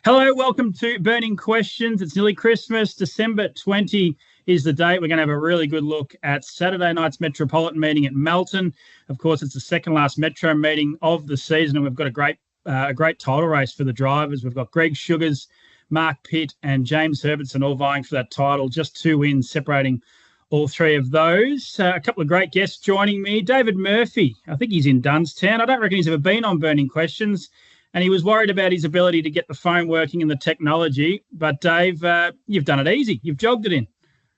Hello, welcome to Burning Questions. It's nearly Christmas. December 20 is the date. We're going to have a really good look at Saturday night's Metropolitan meeting at Melton. Of course, it's the second last Metro meeting of the season, and we've got a great title race for the drivers. We've got Greg Sugars, Mark Pitt, and James Herbertson all vying for that title. Just 2 wins separating all three of those. A couple of great guests joining me. David Murphy, I think he's in Dunstown. I don't reckon he's ever been on Burning Questions. And he was worried about his ability to get the phone working and the technology. But, Dave, you've done it easy. You've jogged it in.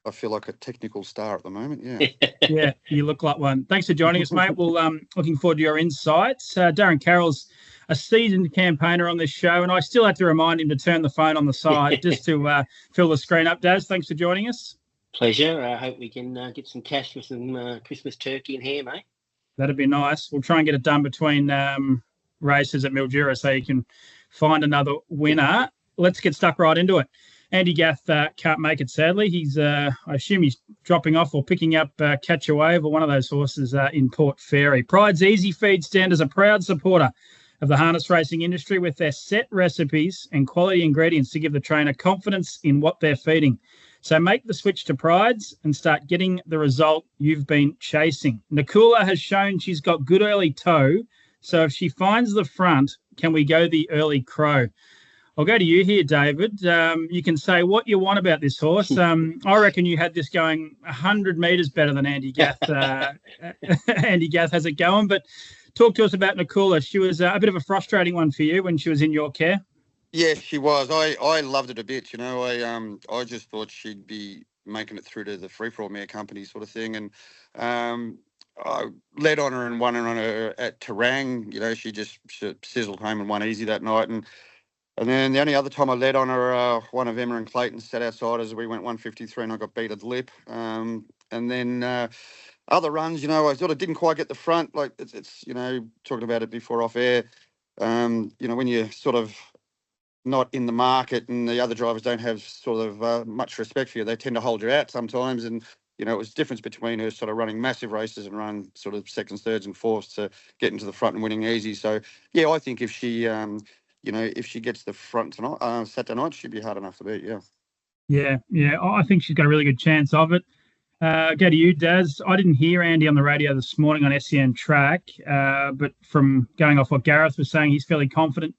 I feel like a technical star at the moment, yeah. Yeah, you look like one. Thanks for joining us, mate. Well, looking forward to your insights. Darren Carroll's a seasoned campaigner on this show, and I still had to remind him to turn the phone on the side just to fill the screen up. Daz, thanks for joining us. Pleasure. I hope we can get some cash for some Christmas turkey and ham, mate. That'd be nice. We'll try and get it done between races at Mildura so you can find another winner. Let's get stuck right into it. Andy Gath can't make it, sadly. He's, I assume he's dropping off or picking up Catch a Wave or one of those horses in Port Fairy. Pride's Easy Feed stand is a proud supporter of the harness racing industry with their set recipes and quality ingredients to give the trainer confidence in what they're feeding. So make the switch to Pride's and start getting the result you've been chasing. Nakula has shown she's got good early toe. So if she finds the front, can we go the early crow? I'll go to you here, David. You can say what you want about this horse. I reckon you had this going 100 metres better than Andy Gath. Andy Gath has it going. But talk to us about Nakula. She was a bit of a frustrating one for you when she was in your care. Yeah, she was. I loved it a bit. You know, I just thought she'd be making it through to the free-for-all mare company sort of thing. And I led on her and won her on her at Terang. You know, she sizzled home and won easy that night. And then the only other time I led on her, one of Emma and Clayton sat outside as we went 153 and I got beat at the lip. And then other runs, you know, I sort of didn't quite get the front. Like it's you know, talking about it before off air, you know, when you're sort of not in the market and the other drivers don't have sort of much respect for you, they tend to hold you out sometimes. And you know, it was the difference between her sort of running massive races and run sort of seconds, thirds and fourths to get into the front and winning easy. So, yeah, I think if she, you know, if she gets the front tonight, Saturday night, she'd be hard enough to beat, yeah. Yeah. I think she's got a really good chance of it. Go to you, Daz. I didn't hear Andy on the radio this morning on SEN Track, but from going off what Gareth was saying, he's fairly confident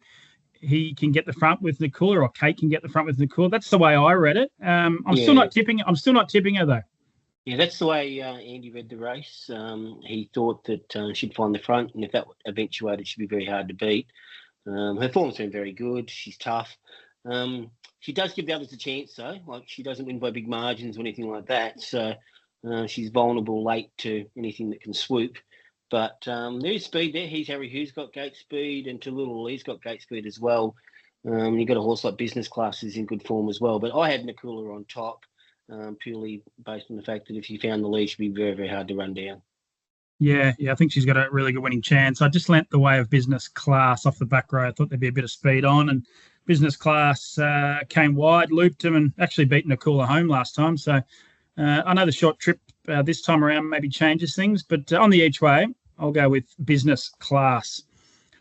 he can get the front with Nakula, or Kate can get the front with Nakula. That's the way I read it. I'm still not tipping her, though. Yeah, that's the way Andy read the race. He thought that she'd find the front, and if that eventuated, she'd be very hard to beat. Her form's been very good. She's tough. She does give the others a chance, though. Like, she doesn't win by big margins or anything like that. So she's vulnerable late to anything that can swoop. But there's speed there. Harry Hughes got gate speed, and Tallulah Lee's got gate speed as well. You've got a horse like Business Class who's in good form as well. But I had Nakula on top. Purely based on the fact that if you found the lead, she'd be very, very hard to run down. Yeah, I think she's got a really good winning chance. I just lent the way of Business Class off the back row. I thought there'd be a bit of speed on, and Business Class came wide, looped him, and actually beat Nakula home last time. So I know the short trip this time around maybe changes things, but on the each way, I'll go with Business Class.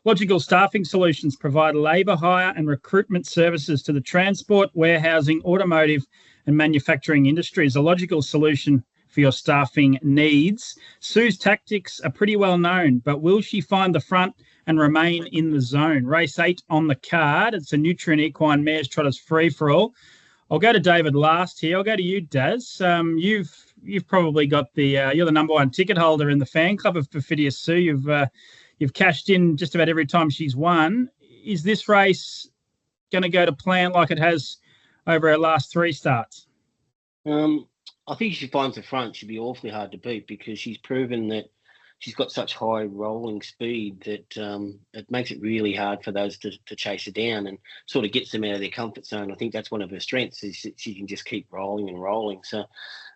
Logical Staffing Solutions provide labour hire and recruitment services to the transport, warehousing, automotive and manufacturing industries. A logical solution for your staffing needs. Sue's tactics are pretty well known, but will she find the front and remain in the zone? Race 8 on the card. It's a Nutrient Equine Mares Trotters free-for-all. I'll go to David last here. I'll go to you, Daz. You've probably got you're the number one ticket holder in the fan club of Perfidious Sue. You've cashed in just about every time she's won. Is this race going to go to plan like it has over her last 3 starts? I think if she finds the front, she'd be awfully hard to beat because she's proven that she's got such high rolling speed that it makes it really hard for those to chase her down and sort of gets them out of their comfort zone. I think that's one of her strengths, is that she can just keep rolling and rolling. So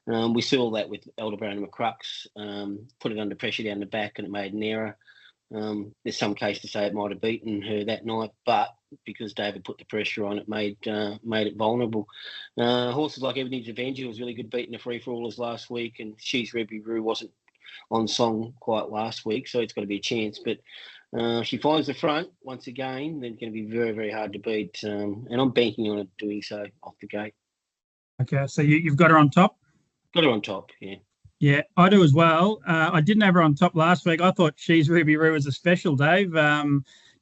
we saw that with Elderbrown and McCrux, put it under pressure down the back and it made an error. There's some case to say it might have beaten her that night, but because David put the pressure on, it made it vulnerable. Horses like Ebenezer's Avenger was really good beating the free-for-allers last week, and She's Rebby Roo wasn't on song quite last week, so it's got to be a chance. But She finds the front once again, then it's going to be very, very hard to beat. And I'm banking on it doing so off the gate. Okay, so you've got her on top? Got her on top, yeah. Yeah, I do as well. I didn't have her on top last week. I thought She's Ruby Roo was a special, Dave,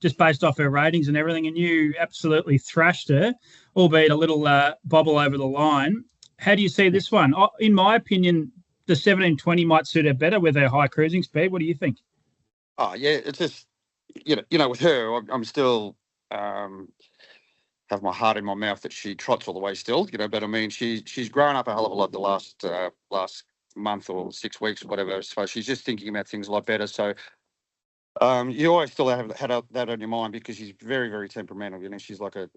just based off her ratings and everything, and you absolutely thrashed her, albeit a little bobble over the line. How do you see this one? In my opinion, the 1720 might suit her better with her high cruising speed. What do you think? Oh, yeah, it's just, with her, I'm still have my heart in my mouth that she trots all the way still, but I mean, she's grown up a hell of a lot the last month or 6 weeks or whatever. So she's just thinking about things a lot better. So you always still have that on your mind because she's very, very temperamental. She's like a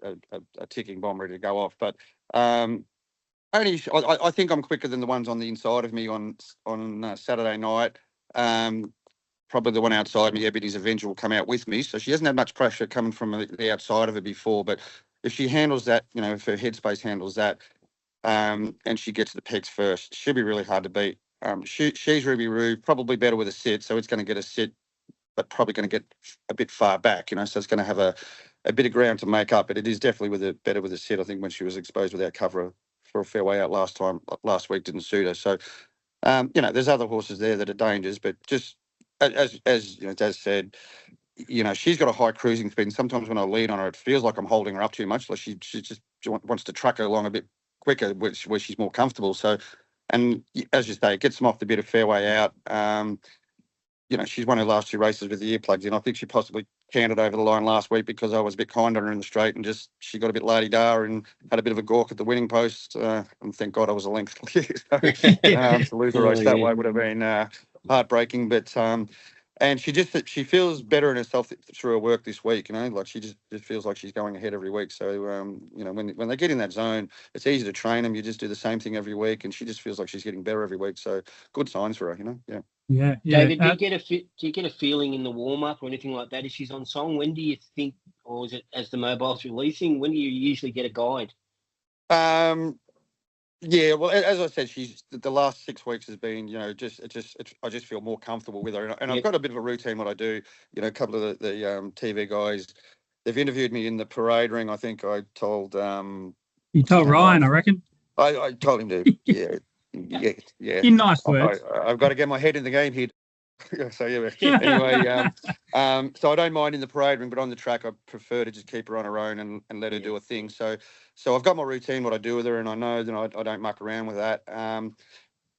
ticking bomb ready to go off. But I think I'm quicker than the ones on the inside of me on Saturday night. Probably the one outside me, Ebony's Avenger, will come out with me. So she hasn't had much pressure coming from the outside of her before. But if she handles that, if her headspace handles that, and she gets the pegs first, she'll be really hard to beat. She's Ruby Roo, probably better with a sit. So it's going to get a sit, but probably going to get a bit far back, so it's going to have a bit of ground to make up. But it is definitely better with a sit. I think when she was exposed without cover for a fair way out last week didn't suit her. So, there's other horses there that are dangers, but just as Daz said, she's got a high cruising speed. And sometimes when I lead on her, it feels like I'm holding her up too much. Like she just wants to truck her along a bit quicker, where she's more comfortable. So, and as you say, it gets them off the bit of fairway out. She's won her last 2 races with the earplugs in. I think she possibly counted over the line last week because I was a bit kind on her in the straight and she got a bit la-di-da and had a bit of a gawk at the winning post. And thank God I was a length clear. To lose a race that way would have been heartbreaking. But and she feels better in herself through her work this week. Like she just feels like she's going ahead every week. So when they get in that zone, it's easy to train them. You just do the same thing every week, and she just feels like she's getting better every week. So good signs for her. Yeah. Yeah. David, do you get a feeling in the warm up or anything like that if she's on song? When do you think, or is it as the mobile's releasing? When do you usually get a guide? Yeah, well, as I said, she's the last 6 weeks has been, I just feel more comfortable with her, and I've got a bit of a routine. What I do, a couple of the TV guys, they've interviewed me in the parade ring. I think I told you told Ryan, I reckon. I told him to, yeah. In nice words. I've got to get my head in the game here. So anyway, so I don't mind in the parade ring, but on the track, I prefer to just keep her on her own and let her do a thing. So I've got my routine, what I do with her, and I know that I don't muck around with that.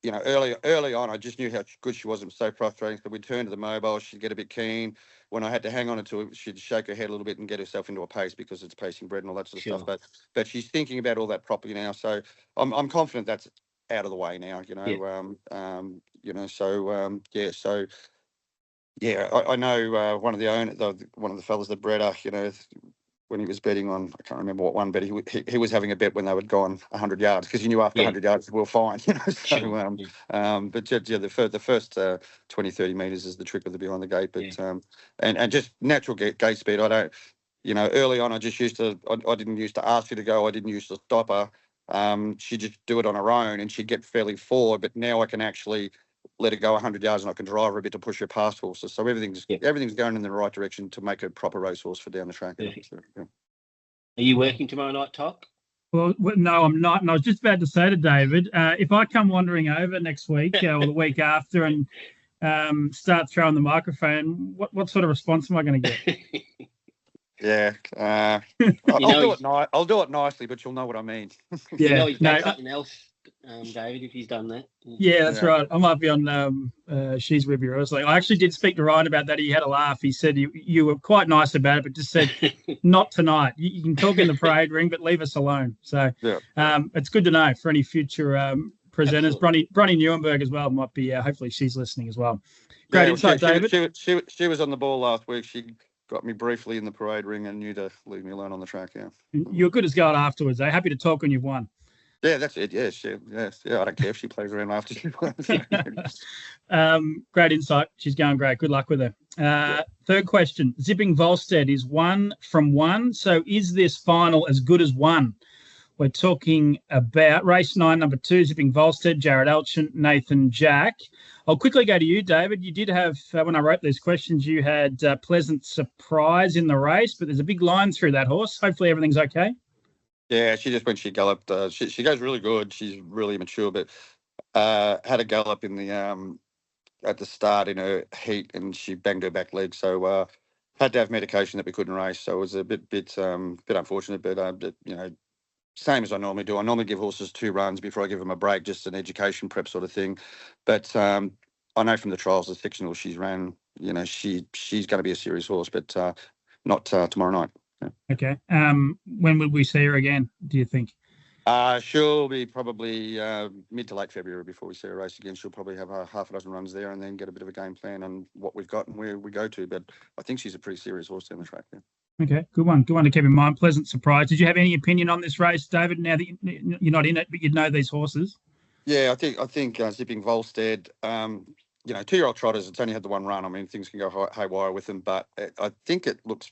Early on, I just knew how good she was. It was so frustrating. So we'd turn to the mobile, she'd get a bit keen. When I had to hang on to it, she'd shake her head a little bit and get herself into a pace because it's pacing bred and all that sort of stuff. But she's thinking about all that properly now. So I'm confident that's out of the way now, I know one of the owners, one of the fellas that bred her, when he was betting on, I can't remember what one bet, he was having a bet when they had gone 100 yards because you knew after 100 yards we're fine, but the first 20, 30 metres is the trick of the behind the gate, but and just natural gate speed. I don't, early on I didn't used to ask her to go, I didn't used to stop her. She'd just do it on her own and she'd get fairly forward, but now I can actually let her go 100 yards and I can drive her a bit to push her past horses. So everything's going in the right direction to make a proper racehorse for down the track. So, Are you working tomorrow night, Toc? Well, no, I'm not. And I was just about to say to David, if I come wandering over next week or the week after and start throwing the microphone, what sort of response am I going to get? Yeah, I'll do it nicely, but you'll know what I mean. He's got something else, David, if he's done that. Yeah, that's right. I might be on She's Ruby Roo. I actually did speak to Ryan about that. He had a laugh. He said you were quite nice about it, but just said not tonight. You can talk in the parade ring, but leave us alone. So it's good to know for any future presenters. Bronnie Newenberg as well might be. Hopefully, she's listening as well. Great insight, David. She was on the ball last week. She got me briefly in the parade ring and knew to leave me alone on the track. Yeah, you're good as gold afterwards. They're happy to talk when you've won. Yeah, that's it. Yes. I don't care if she plays around after she wins. Great insight. She's going great. Good luck with her. Third question. Zipping Volstead is 1 from 1. So is this final as good as 1? We're talking about race 9, number 2, Zipping Volstead, Jared Elchin, Nathan Jack. I'll quickly go to you, David. You did have, when I wrote these questions, you had pleasant surprise in the race, but there's a big line through that horse. Hopefully everything's okay. Yeah, she just when she galloped, she goes really good. She's really mature, but had a gallop in the at the start in her heat, and she banged her back leg. So had to have medication that we couldn't race. So it was a bit unfortunate, but same as I normally do. I normally give horses 2 runs before I give them a break, just an education prep sort of thing. But I know from the trials, the sectional she's ran, she's going to be a serious horse, but not tomorrow night. Yeah. Okay. When would we see her again, do you think? She'll be probably mid to late February before we see her race again. She'll probably have half a dozen runs there and then get a bit of a game plan on what we've got and where we go to. But I think she's a pretty serious horse down the track. Yeah. Okay, good one. Good one to keep in mind. Pleasant surprise. Did you have any opinion on this race, David, now that you're not in it, but you know these horses? Yeah, I think Zipping Volstead, 2-year-old trotters, it's only had the 1 run. I mean, things can go haywire with them, but I think it looks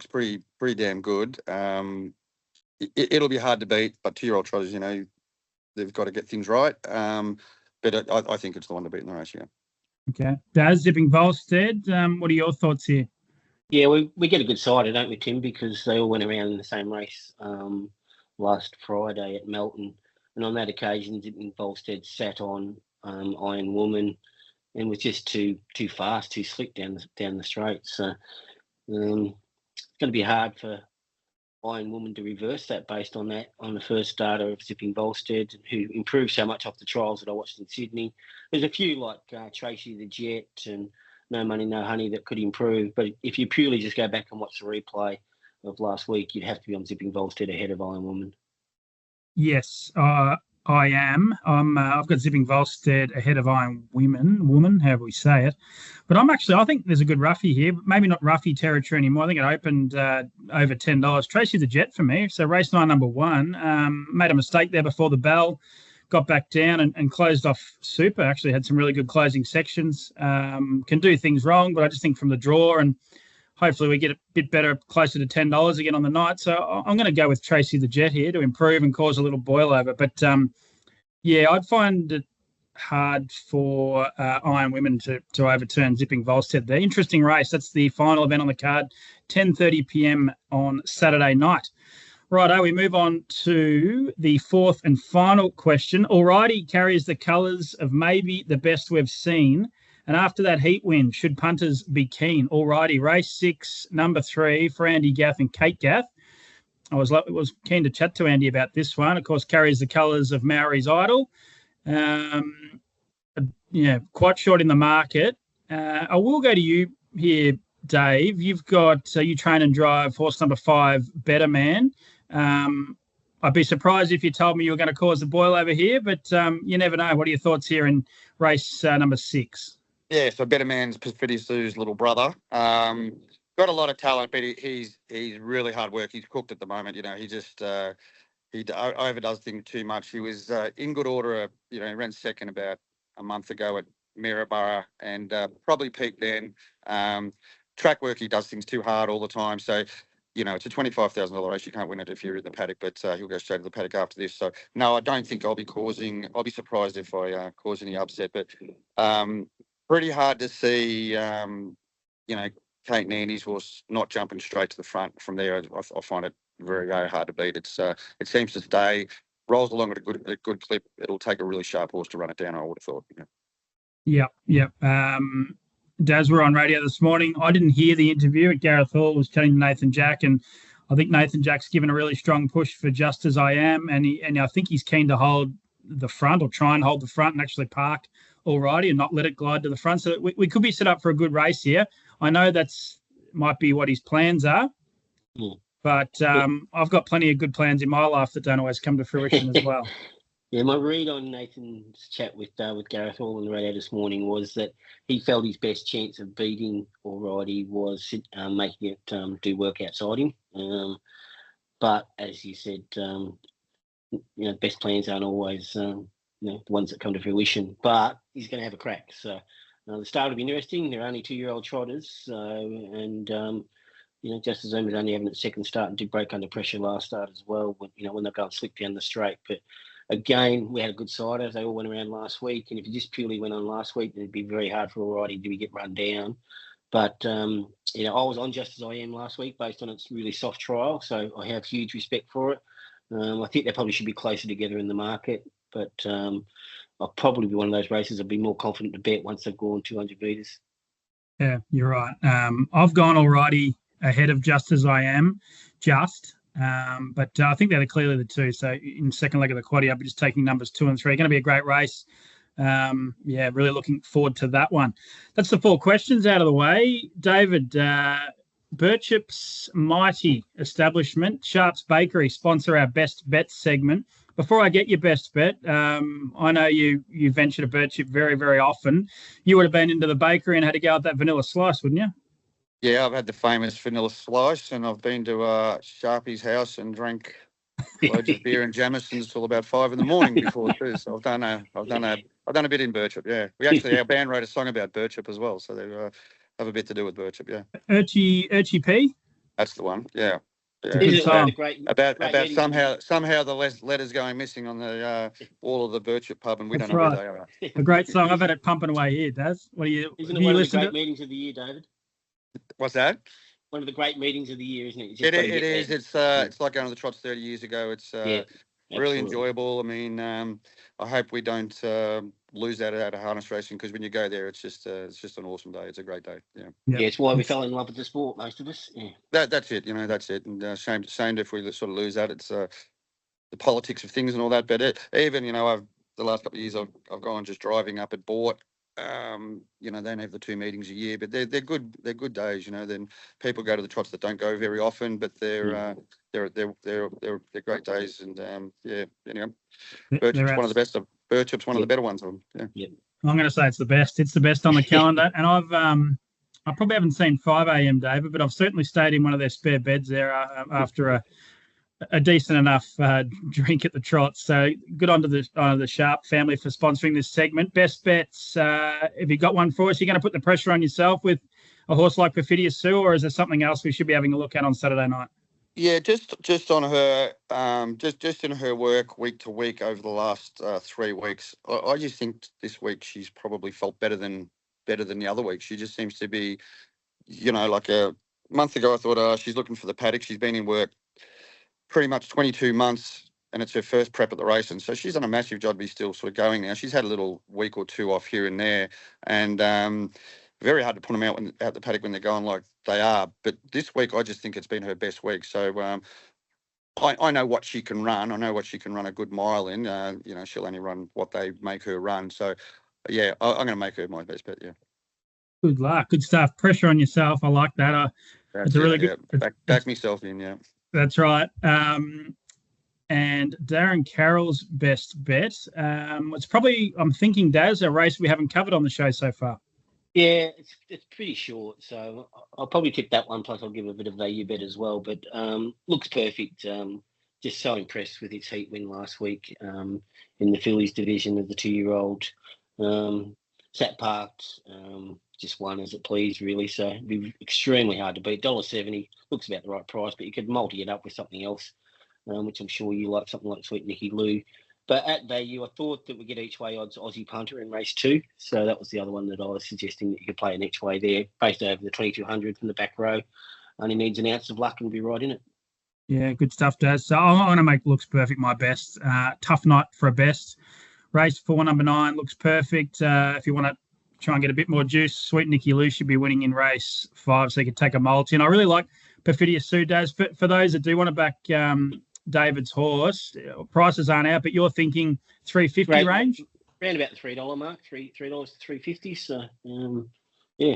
pretty damn good. It'll be hard to beat, but 2-year-old trotters, they've got to get things right. But I think it's the one to beat in the race, yeah. Okay. Daz, Zipping Volstead, what are your thoughts here? Yeah, we get a good side, don't we, Tim? Because they all went around in the same race last Friday at Melton. And on that occasion, Zipping Volstead sat on Iron Woman and was just too fast, too slick down the straight. So it's going to be hard for Iron Woman to reverse that based on the first starter of Zipping Volstead, who improved so much off the trials that I watched in Sydney. There's a few like Tracy the Jet and No Money, No Honey that could improve. But if you purely just go back and watch the replay of last week, you'd have to be on Zipping Volstead ahead of Iron Woman. Yes, I am. I've got Zipping Volstead ahead of Iron Woman, however we say it. But I think there's a good roughie here, but maybe not roughie territory anymore. I think it opened over $10. Tracy the Jet for me. So race 9, number 1. Made a mistake there before the bell. Got back down and closed off super. Actually had some really good closing sections. Can do things wrong, but I just think from the draw and hopefully we get a bit better, closer to $10 again on the night. So I'm going to go with Tracy the Jet here to improve and cause a little boil over. But I'd find it hard for Iron Women to overturn Zipping Volstead there. Interesting race. That's the final event on the card, 10:30 p.m. on Saturday night. Righto, we move on to the 4th and final question. Alrighty carries the colours of maybe the best we've seen. And after that heat win, should punters be keen? Alrighty, race 6, number 3 for Andy Gath and Kate Gath. I was keen to chat to Andy about this one. Of course, carries the colours of Maori's Idol. Quite short in the market. I will go to you here, Dave. You've got you train and drive horse number 5, Better Man. I'd be surprised if you told me you were going to cause a boil over here, but you never know. What are your thoughts here in race number 6? Yeah, so Better Man's Perfidi Sue's little brother. Got a lot of talent, but he's really hard work. He's cooked at the moment. He just he overdoes things too much. He was in good order. He ran second about a month ago at Maryborough and probably peaked then. Track work, he does things too hard all the time. So, it's a $25,000 race. You can't win it if you're in the paddock, but he'll go straight to the paddock after this. So, no, I don't think I'll be surprised if I cause any upset. But pretty hard to see, Kate and Andy's horse not jumping straight to the front from there. I find it very, very hard to beat. It seems to stay, rolls along at a good clip. It'll take a really sharp horse to run it down, I would have thought. Yeah. Daz, we're on radio this morning. I didn't hear the interview. Gareth Hall was chatting to Nathan Jack, and I think Nathan Jack's given a really strong push for Just As I Am, and I think he's keen to hold the front or try and hold the front and actually park alrighty and not let it glide to the front. So we could be set up for a good race here. I know might be what his plans are, but I've got plenty of good plans in my life that don't always come to fruition as well. Yeah, my read on Nathan's chat with Gareth Hall on the radio this morning was that he felt his best chance of beating Alrighty was making it do work outside him. But as you said, best plans aren't always the ones that come to fruition. But he's going to have a crack. So the start will be interesting. They're only 2-year-old trotters, Just As I Am is only having its second start and did break under pressure last start as well. When they're going slick down the straight, but Again, we had a good side as they all went around last week. And if you just purely went on last week, then it'd be very hard for Alrighty to get run down. But, I was on Just As I Am last week based on its really soft trial. So I have huge respect for it. I think they probably should be closer together in the market. But I'll probably be one of those races I'll be more confident to bet once they've gone 200 metres. Yeah, you're right. I've gone Alrighty ahead of Just As I Am, but I think they're clearly the two. So in second leg of the quaddie, I'll be just taking numbers 2 and 3. Going to be a great race. Really looking forward to that one. That's the 4 questions out of the way. David, Birchip's Mighty Establishment, Sharp's Bakery, sponsor our Best Bet segment. Before I get your best bet, I know you venture to Birchip very, very often. You would have been into the bakery and had to go at that vanilla slice, wouldn't you? Yeah, I've had the famous vanilla slice, and I've been to Sharpie's house and drank loads of beer and Jamisons till about 5 a.m. before too. So I've done a bit in Birchip. Yeah, our band wrote a song about Birchip as well, so they have a bit to do with Birchip. Yeah, Urchi P. That's the one. Yeah. Yeah. Is it about somehow the letters going missing on the all of the Birchip pub, and we That's don't know right. where they are. A great song. I've had it pumping away here, Daz. What do you? Isn't it one of the great meetings of the year, David? What's that? One of the great meetings of the year, isn't it? It is. It's like going to the trots 30 years ago. It's really enjoyable. I mean, I hope we don't lose that out of harness racing, because when you go there, it's just an awesome day. It's a great day. Yeah. Yeah, it's why we fell in love with the sport, most of us. Yeah. That's it. That's it. And shame if we sort of lose that. It's the politics of things and all that. But even the last couple of years I've gone just driving up at Bort. They don't have the 2 meetings a year, but they're good. They're good days. Then people go to the trots that don't go very often, but they're great days. And Birchip's one of the best. Birchip's one of the better ones. Yeah. I'm going to say it's the best. It's the best on the calendar, and I probably haven't seen 5 a.m. David, but I've certainly stayed in one of their spare beds there after a decent enough drink at the trot. So good on to the Sharp family for sponsoring this segment. Best bets, have you got one for us? You're going to put the pressure on yourself with a horse like Perfidious Sue, or is there something else we should be having a look at on Saturday night? Yeah, just on her, just in her work week to week over the last 3 weeks, I just think this week she's probably felt better than the other week. She just seems to be, like a month ago I thought, she's looking for the paddock. She's been in work pretty much 22 months, and it's her first prep at the racing. So she's done a massive job to be still sort of going now. She's had a little week or 2 off here and there, and very hard to put them out the paddock when they're going like they are. But this week, I just think it's been her best week. So I know what she can run. I know what she can run a good mile in. She'll only run what they make her run. So, yeah, I'm going to make her my best bet, yeah. Good luck. Good stuff. Pressure on yourself. I like that. It's a really good... Yeah. Back myself in, yeah. That's right. And Darren Carroll's best bet. It's probably, I'm thinking, Daz, a race we haven't covered on the show so far. Yeah, it's pretty short, so I'll probably tip that one. Plus, I'll give a bit of value bet as well. But looks perfect. Just so impressed with its heat win last week in the fillies division of the 2-year-old. Sat parked, just won as it pleased, really. So it'd be extremely hard to beat. $1.70 looks about the right price, but you could multi it up with something else, which I'm sure you like, something like Sweet Nicky Lou. But at value, I thought that we get each way odds Aussie Punter in race 2. So that was the other one that I was suggesting that you could play an each way there, based over the 2,200 from the back row. Only needs an ounce of luck and be right in it. Yeah, good stuff, Daz. So I'm going to make Looks Perfect my best. Tough night for a best. Race 4, number 9, looks perfect. If you want to try and get a bit more juice, Sweet Nicky Lou should be winning in race 5, so you could take a multi. And I really like Perfidious Sue, Daz. For those that do want to back David's horse, prices aren't out, but you're thinking $3.50 range? Around about the $3 mark, $3 to $3.50. So, yeah,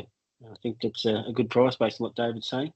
I think that's a good price based on what David's saying.